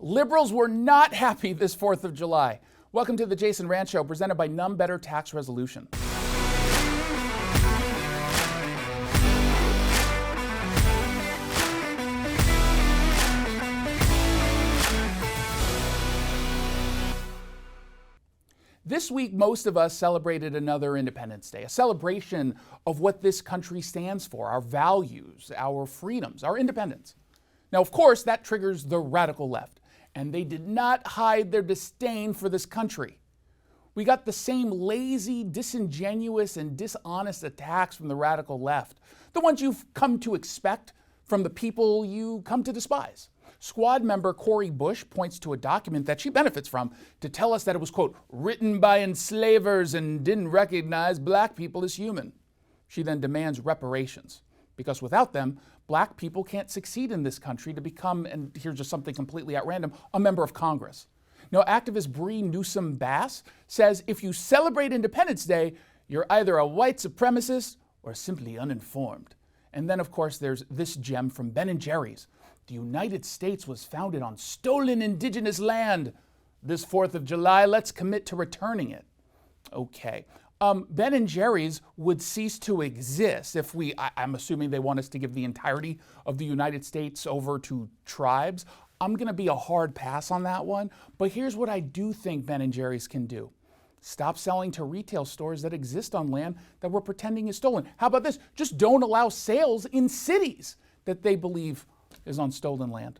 Liberals were not happy this 4th of July. Welcome to the Jason Rantz Show, presented by None Better Tax Resolution. This week, most of us celebrated another Independence Day, a celebration of what this country stands for, our values, our freedoms, our independence. Now, of course, that triggers the radical left, and they did not hide their disdain for this country. We got the same lazy, disingenuous, and dishonest attacks from the radical left, the ones you've come to expect from the people you come to despise. Squad member Cori Bush points to a document that she benefits from to tell us that it was, quote, written by enslavers and didn't recognize black people as human. She then demands reparations, because without them, black people can't succeed in this country to become, and here's just something completely at random, a member of Congress. Now, activist Bree Newsome Bass says if you celebrate Independence Day, you're either a white supremacist or simply uninformed. And then, of course, there's this gem from Ben & Jerry's. The United States was founded on stolen indigenous land. This 4th of July, let's commit to returning it. Okay. Ben & Jerry's would cease to exist if I'm assuming they want us to give the entirety of the United States over to tribes. I'm going to be a hard pass on that one. But here's what I do think Ben & Jerry's can do. Stop selling to retail stores that exist on land that we're pretending is stolen. How about this? Just don't allow sales in cities that they believe is on stolen land.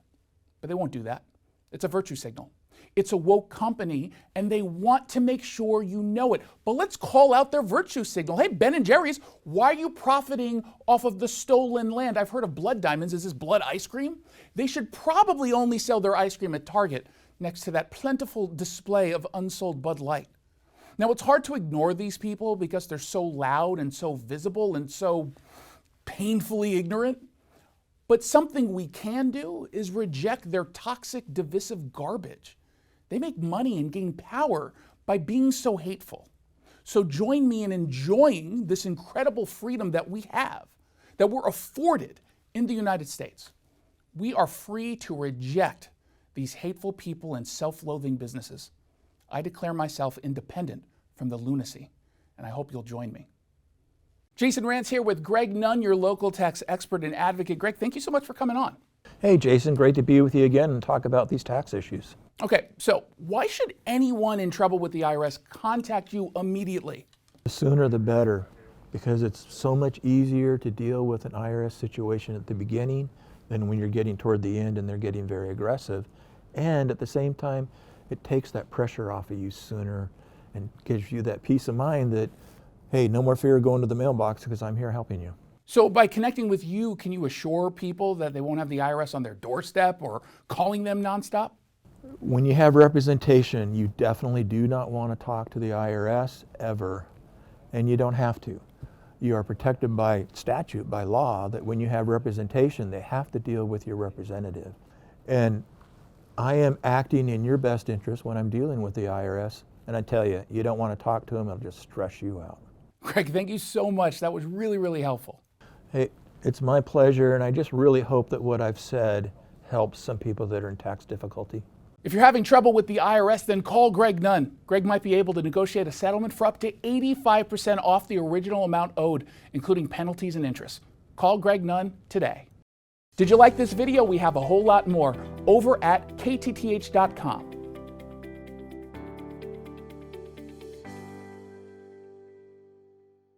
But they won't do that. It's a virtue signal. It's a woke company, and they want to make sure you know it. But let's call out their virtue signal. Hey, Ben & Jerry's, why are you profiting off of the stolen land? I've heard of blood diamonds. Is this blood ice cream? They should probably only sell their ice cream at Target next to that plentiful display of unsold Bud Light. Now, it's hard to ignore these people because they're so loud and so visible and so painfully ignorant. But something we can do is reject their toxic, divisive garbage. They make money and gain power by being so hateful. So join me in enjoying this incredible freedom that we have, that we're afforded in the United States. We are free to reject these hateful people and self-loathing businesses. I declare myself independent from the lunacy, and I hope you'll join me. Jason Rantz here with Greg Nunn, your local tax expert and advocate. Greg, thank you so much for coming on. Hey, Jason, great to be with you again and talk about these tax issues. Okay, so why should anyone in trouble with the IRS contact you immediately? The sooner the better, because it's so much easier to deal with an IRS situation at the beginning than when you're getting toward the end and they're getting very aggressive. And at the same time, it takes that pressure off of you sooner and gives you that peace of mind that, hey, no more fear of going to the mailbox because I'm here helping you. So by connecting with you, can you assure people that they won't have the IRS on their doorstep or calling them nonstop? When you have representation, you definitely do not want to talk to the IRS ever, and you don't have to. You are protected by statute, by law, that when you have representation, they have to deal with your representative. And I am acting in your best interest when I'm dealing with the IRS, and I tell you, you don't want to talk to them, it'll just stress you out. Greg, thank you so much. That was really, really helpful. Hey, it's my pleasure, and I just really hope that what I've said helps some people that are in tax difficulty. If you're having trouble with the IRS, then call Greg Nunn. Greg might be able to negotiate a settlement for up to 85% off the original amount owed, including penalties and interest. Call Greg Nunn today. Did you like this video? We have a whole lot more over at ktth.com.